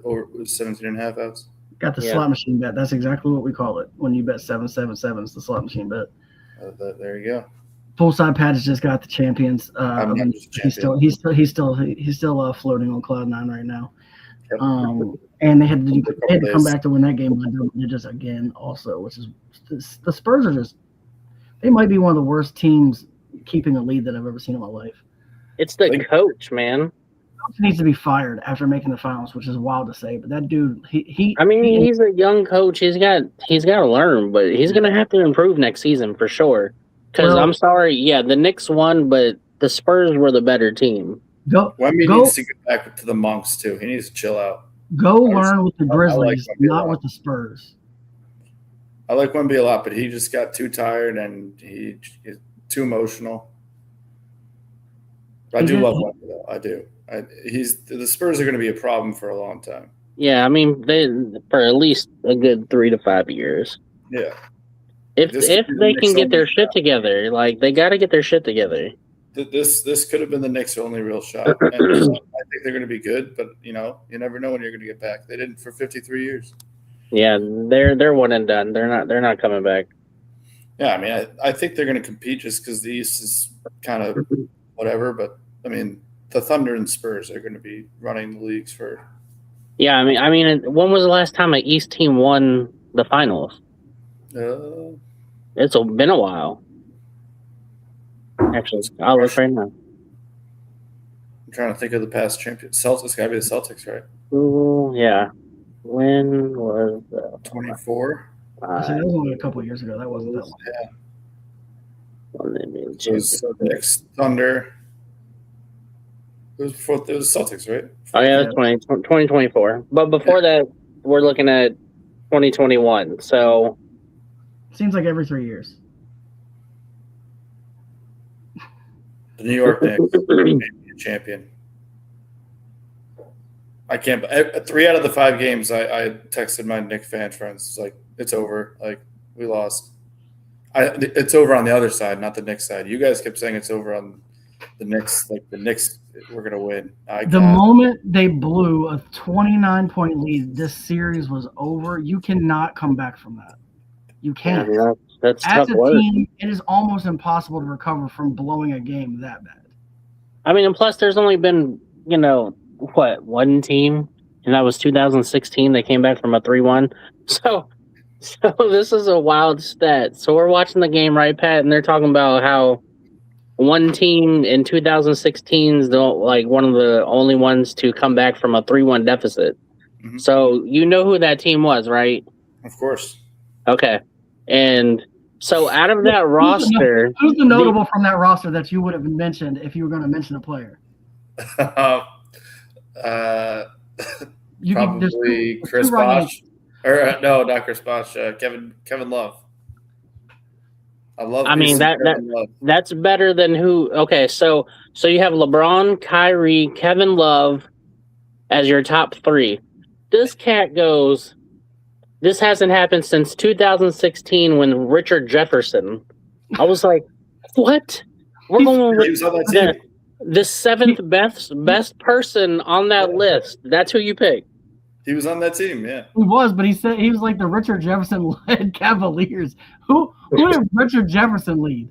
S5: Or 17 and a half outs?
S2: Got the slot machine bet. That's exactly what we call it. When you bet 777, it's the slot machine bet.
S5: There you go.
S2: Full side Patch just got the champions.
S5: I'm not just a champion.
S2: He's still floating on cloud 9 right now.
S5: Yep.
S2: And they had to come back to win that game by double digits again, also, which is the Spurs are just they might be one of the worst teams keeping a lead that I've ever seen in my life.
S4: It's the coach, man.
S2: Coach needs to be fired after making the finals, which is wild to say. But that dude, he's
S4: a young coach. He's got to learn, but he's gonna have to improve next season for sure. Because I'm sorry, the Knicks won, but the Spurs were the better team.
S5: Wemby needs to get back to the Monks too. He needs to chill out.
S2: Go learn with the Grizzlies, not with the Spurs.
S5: I like Wemby a lot, but he just got too tired and he's too emotional. I do love Wemby though. I do. The Spurs are going to be a problem for a long time.
S4: Yeah, I mean, for at least a good 3 to 5 years.
S5: Yeah.
S4: If they can get their shit together, like they got to get their shit together.
S5: This could have been the Knicks' only real shot. And I think they're going to be good, but you never know when you're going to get back. They didn't for 53 years.
S4: Yeah, they're one and done. They're not coming back.
S5: Yeah, I mean, I think they're going to compete just because the East is kind of whatever. But I mean, the Thunder and Spurs are going to be running the leagues for.
S4: Yeah, I mean, when was the last time an East team won the finals? It's been a while. Actually, I'll look right now.
S5: I'm trying to think of the past champions. Celtics got to be the Celtics, right?
S4: Ooh, yeah. When was the
S5: 24?
S2: I said that was only a couple of years ago. That wasn't that long.
S5: Yeah.
S4: when they made
S5: It was Celtics, Thunder. It was before it was Celtics, right?
S4: Oh yeah, that's 2024. But before that, we're looking at 2021. So
S2: Seems like every 3 years.
S5: The New York Knicks may be a champion. I can't. 3 out of the 5 games, I texted my Knicks fan friends. It's like, it's over. Like, we lost. It's over on the other side, not the Knicks side. You guys kept saying it's over on the Knicks. Like, the Knicks, we're gonna win.
S2: The moment they blew a 29-point lead, this series was over. You cannot come back from that. You can't.
S4: yeah, that's
S2: As
S4: tough
S2: a
S4: work.
S2: team, it is almost impossible to recover from blowing a game that bad.
S4: I mean, and plus, there's only been one team, and that was 2016. They came back from a 3-1. So this is a wild stat. So we're watching the game, right, Pat? And they're talking about how one team in 2016 is one of the only ones to come back from a 3-1 deficit.
S5: Mhm.
S4: So you know who that team was, right?
S5: Of course.
S4: Okay. And so out of that roster,
S2: Who's the notable from that roster that you would have mentioned if you were going to mention a player? You could- there's
S5: Probably
S2: two
S5: Chris
S2: right
S5: Bosh. Or no, not Chris Bosh. Kevin Love. I love.
S4: I mean,
S5: Kevin Love.
S4: that's better than who. Okay, so you have LeBron, Kyrie, Kevin Love as your top 3. This cat goes. This hasn't happened since 2016 when Richard Jefferson. I was like, what? We're going
S5: He was on that team.
S4: the 7th best person on that list. That's who you pick.
S5: He was on that team. Yeah.
S2: He was, but he said he was like the Richard Jefferson led Cavaliers. Who did Richard Jefferson lead?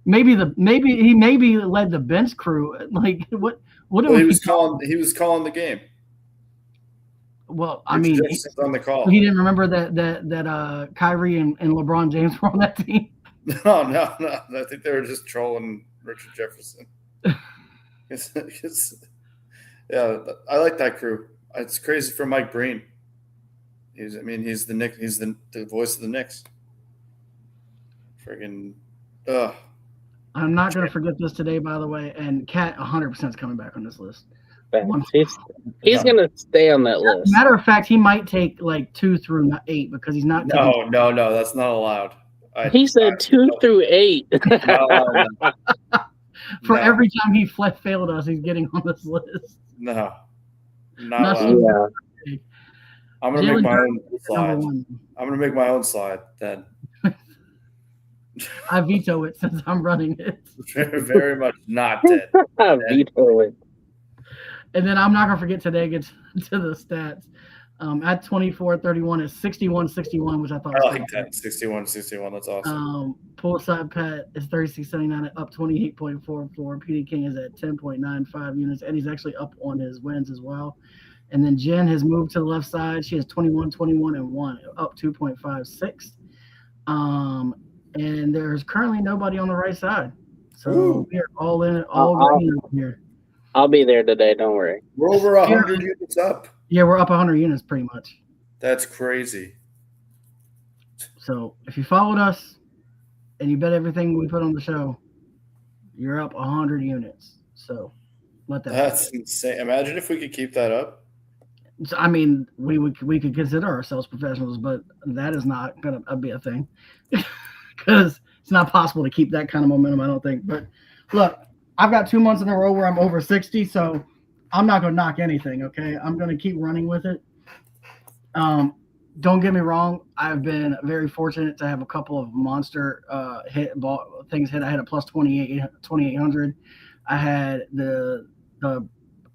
S2: Maybe he led the bench crew. Like what? What?
S5: Well, he was calling the game.
S2: Well, I
S5: Richard
S2: mean,
S5: Jefferson's on the call.
S2: he didn't remember that Kyrie and LeBron James were on that team.
S5: No. I think they were just trolling Richard Jefferson. Yeah, I like that crew. It's crazy for Mike Breen. He's the Knicks. He's the voice of the Knicks. Friggin',
S2: I'm not going to forget this today, by the way. And Cat 100% is coming back on this list.
S4: He's going to stay on that list.
S2: Matter of fact, he might take like 2 through 8 because he's not.
S5: No, that's not allowed.
S4: He said 2 through 8.
S2: For every time he failed us, he's getting on this list.
S5: No, not
S2: Not
S5: allowed.
S4: Yeah.
S5: I'm gonna make my own slide.
S2: Number 1.
S5: I'm gonna make my own slide then.
S2: I veto it since I'm running it.
S5: Very much not dead.
S4: Veto it.
S2: And then I'm not going to forget today gets to the stats. At 24-31 is 61-61, which I thought
S5: I
S2: was
S5: like that. 61-61. That's awesome.
S2: Poolside Pat is 36.79, up 28.44. PD King is at 10.95 units, and he's actually up on his wins as well. And then Jen has moved to the left side. She has 21-21-1, up 2.56. And there's currently nobody on the right side. So we are all in, green up here.
S4: I'll be there today. Don't worry.
S5: We're over 100 units up.
S2: Yeah, we're up 100 units pretty much.
S5: That's crazy.
S2: So if you followed us and you bet everything we put on the show, you're up 100 units. So let that.
S5: That's insane. Imagine if we could keep that up.
S2: So, I mean, we could consider ourselves professionals, but that is not going to be a thing because it's not possible to keep that kind of momentum, I don't think. But look, I've got 2 months in a row where I'm over 60, so I'm not going to knock anything, okay? I'm going to keep running with it. Don't get me wrong. I've been very fortunate to have a couple of monster things hit. I had a plus 2,800. I had the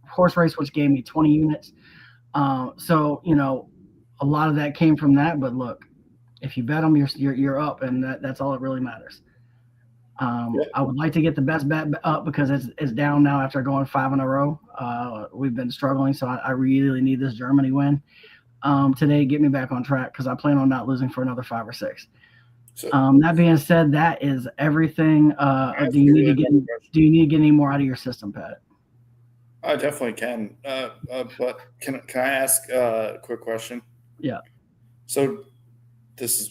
S2: horse race, which gave me 20 units. So, a lot of that came from that. But look, if you bet them, you're up, and that's all that really matters.
S5: Yeah.
S2: I would like to get the best bet up because it's down now after going 5 in a row. We've been struggling, so I really need this Germany win today. Get me back on track because I plan on not losing for another 5 or 6.
S5: So
S2: That being said, that is everything. Do you need to get any more out of your system, Pat?
S5: I definitely can. But can I ask a quick question?
S2: Yeah.
S5: So this is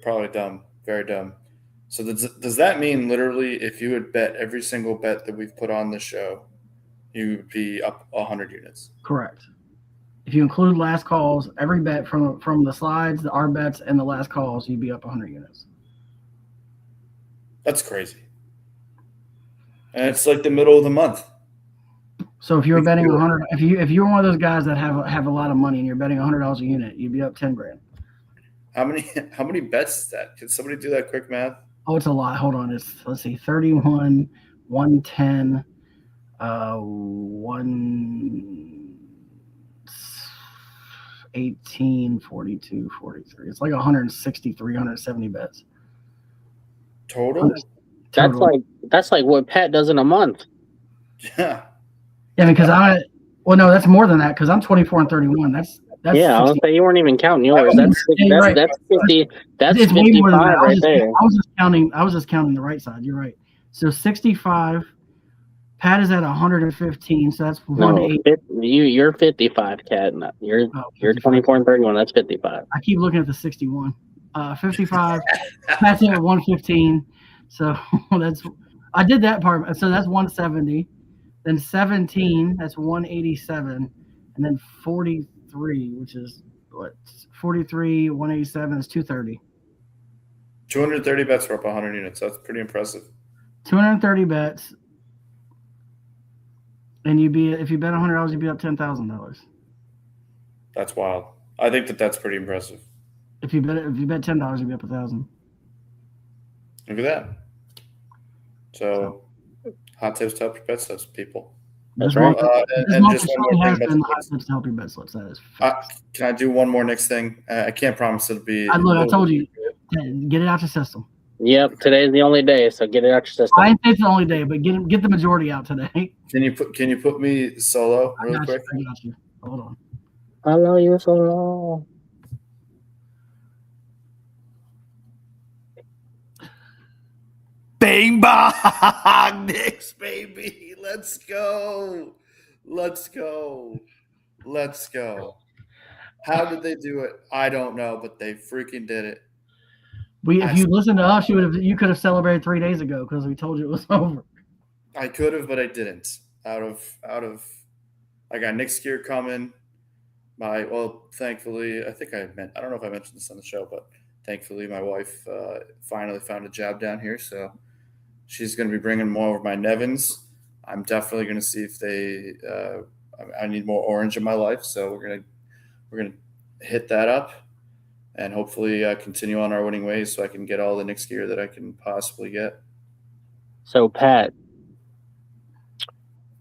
S5: probably dumb, very dumb. So does that mean literally if you would bet every single bet that we've put on the show, you would be up 100 units?
S2: Correct. If you include last calls, every bet from the slides, our bets, and the last calls, you'd be up 100 units.
S5: That's crazy. And it's like the middle of the month.
S2: So if you're betting 100, if you're one of those guys that have a lot of money and you're betting $100 a unit, you'd be up 10 grand.
S5: How many bets is that? Can somebody do that quick math?
S2: Oh, it's a lot. Hold on. Let's see, 31, 110, 118, 42, 43. It's like 163, 170 bets.
S5: Total?
S4: That's like what Pat does in a month.
S5: Yeah.
S2: Yeah, because no, that's more than that because I'm 24 and 31. That's
S4: yeah, I was say you weren't even counting yours.
S2: Yeah,
S4: That's 50. That's
S2: it's way more than
S4: 55
S2: that.
S4: right there.
S2: I was just counting the right side. You're right. So 65. Pat is at 115, so that's 180.
S4: You're 55, Cat. You're 24 and 31. That's 55.
S2: I keep looking at the 61. 55. Pat's at 115. So I did that part. So that's 170. Then 17, that's 187, and then 43, which is what 43, 187 is 230.
S5: 230 bets are up 100 units. That's pretty impressive.
S2: 230 bets, and if you bet $100, you'd be up $10,000.
S5: That's wild. I think that's pretty impressive.
S2: If you bet $10, you'd be up $1,000.
S5: Look at that. So hot tips to help your bet slips, people.
S4: That's right.
S5: And just one more thing about the
S2: hot tips to help your bet slips. That is.
S5: Can I do one more next thing? I can't promise it'll be.
S2: I told you, get it out your system.
S4: Yep, today's the only day, so get it out your system.
S2: I didn't say it's the only day, but get the majority out today.
S5: Can you put me solo really quick?
S2: I got you. Hold on.
S4: I love you so long.
S3: Bang bang,
S5: Knicks, baby. Let's go. How did they do it? I don't know, but they freaking did it.
S2: If you listened to us, you could have celebrated 3 days ago because we told you it was over.
S5: I could have, but I didn't. Out of, I got Knicks gear coming. Thankfully, I don't know if I mentioned this on the show, but thankfully my wife finally found a job down here, so she's going to be bringing more of my Nevins. I'm definitely going to see if they. I need more orange in my life, so we're gonna hit that up, and hopefully continue on our winning ways, so I can get all the Knicks gear that I can possibly get.
S4: So Pat,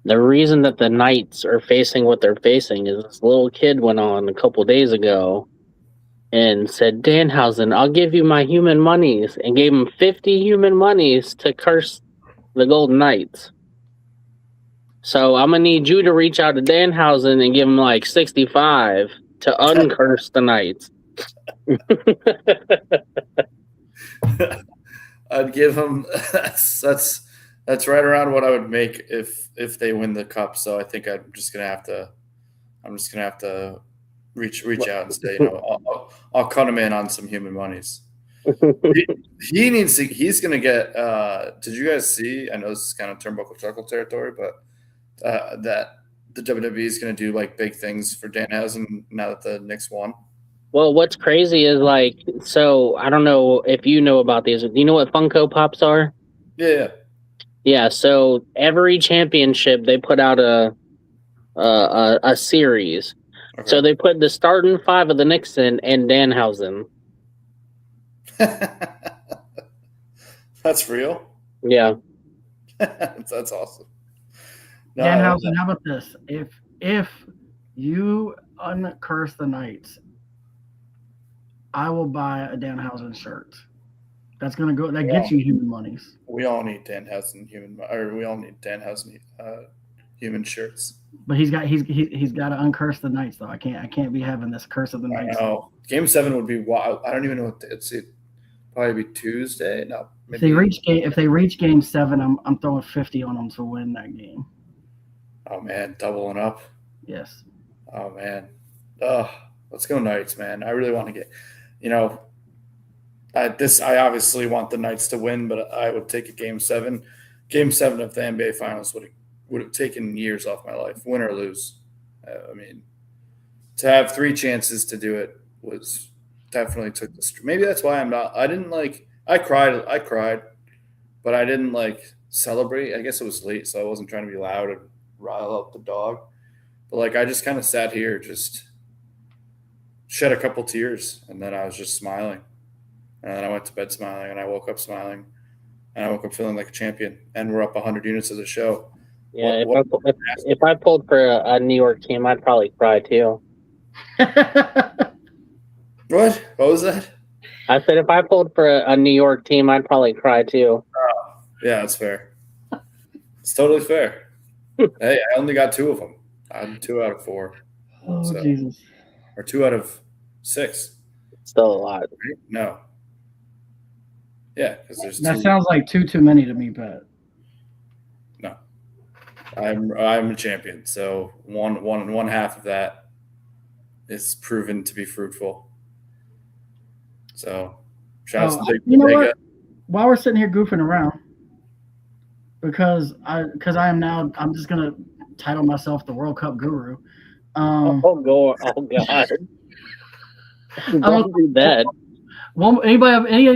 S4: the reason that the Knights are facing what they're facing is this little kid went on a couple days ago and said, Danhausen, I'll give you my human monies, and gave him 50 human monies to curse the Golden Knights. So I'm going to need you to reach out to Danhausen and give him like 65 to uncurse the Knights.
S5: I'd give him that's right around what I would make if they win the cup. So I think I'm just gonna have to reach out and say, I'll cut him in on some human monies. He's gonna get. Did you guys see? I know this is kind of turnbuckle chuckle territory, but that the WWE is gonna do like big things for Danhausen now that the Knicks won.
S4: Well, what's crazy is so I don't know if you know about these. Do you know what Funko Pops are?
S5: Yeah.
S4: Yeah, so every championship they put out a series. Okay. So they put the starting 5 of the Knicks in and Danhausen.
S5: That's real?
S4: Yeah.
S5: That's awesome.
S2: No, Danhausen, how about this? If you uncurse the Knights, I will buy a Danhausen shirt. That's gonna go. That gets you human monies.
S5: we all need Danhausen human shirts.
S2: But he's got to uncurse the Knights though. I can't be having this curse of the
S5: I
S2: Knights.
S5: know. Game 7 would be wild. I don't even know what it's probably be Tuesday. No,
S2: If they reach game 7, I'm throwing 50 on them to win that game.
S5: Oh man, doubling up.
S2: Yes.
S5: Oh man. Let's go Knights, man. I really want to get, I obviously want the Knights to win, but I would take a game 7. Game 7 of the NBA Finals would have taken years off my life, win or lose. I mean, to have 3 chances to do it was definitely took the – maybe that's why I cried, but I didn't celebrate. I guess it was late, so I wasn't trying to be loud and rile up the dog. But I just kind of sat here, just shed a couple tears, and then I was just smiling. And then I went to bed smiling, and I woke up smiling, and I woke up feeling like a champion. And we're up 100 units of the show.
S4: Yeah, if I pulled for a New York team, I'd probably cry too.
S5: What? What was that?
S4: I said if I pulled for a New York team, I'd probably cry too.
S5: Yeah, that's fair. It's totally fair. Hey, I only got 2 of them. I'm 2 out of 4.
S2: Oh, Jesus.
S5: Or 2 out of 6.
S4: Still a lot.
S5: Right? No. Yeah, because there's
S2: That
S5: 2.
S2: sounds like too many to me, Pat.
S5: No. I'm a champion, so one half of that is proven to be fruitful. So, shout out to Big
S2: you know
S5: Bodega.
S2: what? While we're sitting here goofing around, because I'm just gonna title myself the World Cup guru.
S4: Oh God! Don't do that.
S2: Well,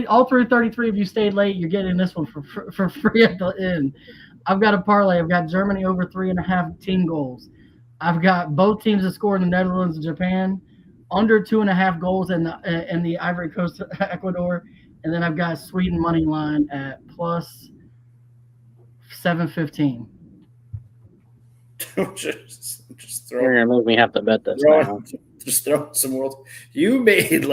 S2: all 33 of you stayed late. You're getting this one for free at the end. I've got a parlay. I've got Germany over 3.5 team goals. I've got both teams that score in the Netherlands and Japan, under 2.5 goals in the Ivory Coast, Ecuador, and then I've got Sweden money line at plus 715.
S5: just throw.
S4: You're gonna make me have to bet this now.
S5: Just throw some world. You made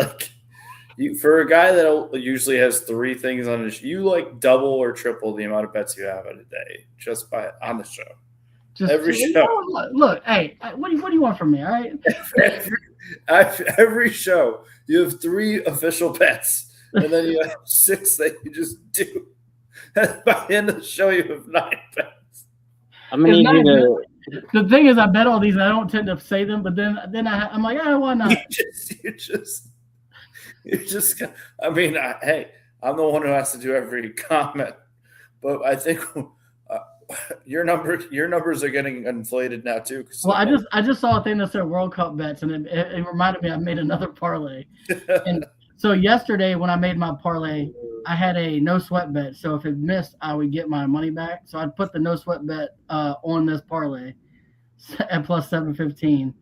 S5: for a guy that usually has 3 things on his. You double or triple the amount of bets you have in a day just on the show. Every show.
S2: Look, hey, what do you want from me? All right.
S5: Every show, you have 3 official bets, and then you have 6 that you just do. And by the end of the show, you have 9 bets.
S4: I'm gonna need you to.
S2: The thing is, I bet all these, and I don't tend to say them, but then I'm like, why not?
S5: You just. I mean, hey, I'm the one who has to do every comment, but I think. Your numbers are getting inflated now too.
S2: Well, I just saw a thing that said World Cup bets, and it reminded me I made another parlay. And so yesterday when I made my parlay, I had a no sweat bet. So if it missed, I would get my money back. So I'd put the no sweat bet on this parlay at plus 715.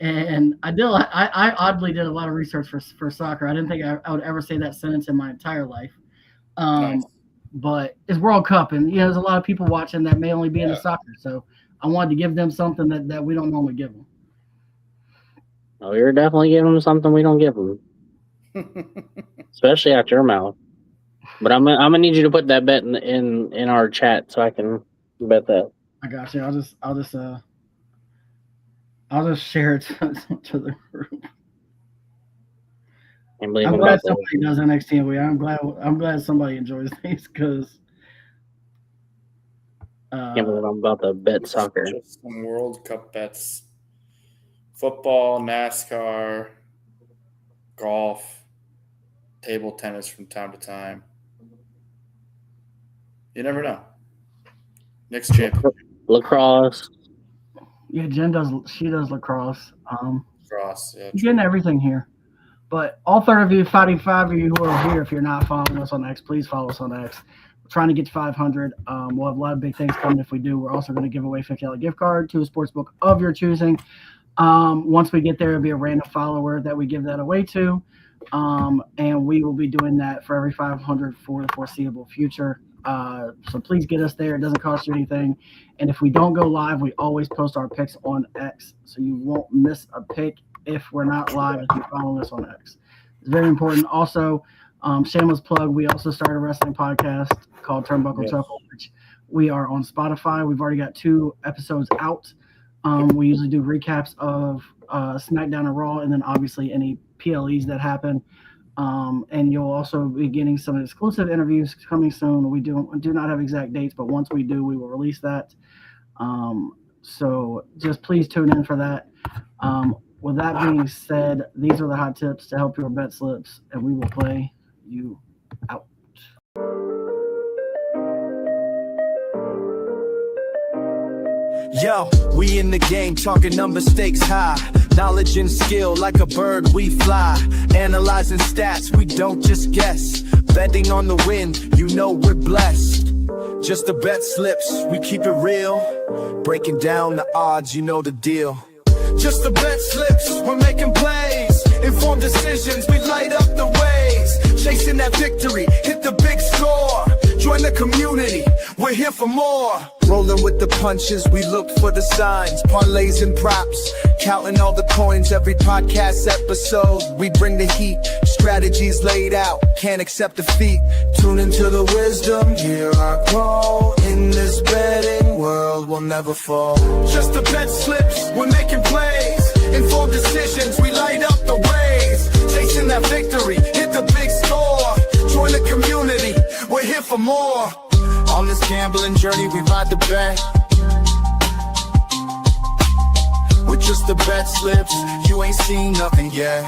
S2: And I oddly did a lot of research for soccer. I didn't think I would ever say that sentence in my entire life.
S5: Nice.
S2: But it's World Cup, and there's a lot of people watching that may only be into soccer. So I wanted to give them something that we don't normally give them.
S4: Oh, you're definitely giving them something we don't give them, especially out your mouth. But I'm gonna need you to put that bet in our chat so I can bet that.
S2: I got you. I'll just share it to the group.
S4: I'm
S2: glad somebody does NXT. I'm glad somebody enjoys these because.
S4: Can't believe I'm about to bet soccer.
S5: Just some World Cup bets: football, NASCAR, golf, table tennis from time to time. You never know. Next champion.
S4: Lacrosse.
S2: Yeah, Jen does lacrosse.
S5: Cross. Yeah.
S2: You're getting everything here. But all 35 of you who are here, if you're not following us on X, please follow us on X. We're trying to get to 500. We'll have a lot of big things coming if we do. We're also going to give away a $50 gift card to a sportsbook of your choosing. Once we get there, it'll be a random follower that we give that away to. And we will be doing that for every 500 for the foreseeable future. So please get us there. It doesn't cost you anything. And if we don't go live, we always post our picks on X. So you won't miss a pick if we're not live if you're following us on X. It's very important. Also, Shameless plug, we also started a wrestling podcast called Turnbuckle
S5: Yes.
S2: Chuckle, which we are on Spotify. We've already got 2 episodes out. We usually do recaps of SmackDown and Raw, and then obviously any PLEs that happen. And you'll also be getting some exclusive interviews coming soon. We do not have exact dates, but once we do, we will release that. So just please tune in for that. With that being said, these are the hot tips to help your bet slips, and we will play you out.
S1: Yo, we in the game, talking number stakes high. Knowledge and skill, like a bird we fly. Analyzing stats, we don't just guess. Betting on the wind, you know we're blessed. Just the bet slips, we keep it real. Breaking down the odds, you know the deal. Just the bet slips, we're making plays. Informed decisions, we light up the ways. Chasing that victory, hit the big score. Join the community, we're here for more. Rolling with the punches, we look for the signs. Parlays and props, counting all the coins. Every podcast episode, we bring the heat. Strategies laid out, can't accept defeat. Tune into the wisdom, hear our call. In this betting world, we'll never fall. Just the bet slips, we're making plays. Informed decisions, we light up the ways. Chasing that victory, hit the big score. Join the community, we're here for more. On this gambling journey, we ride the bet. With just the bet slips, you ain't seen nothing yet.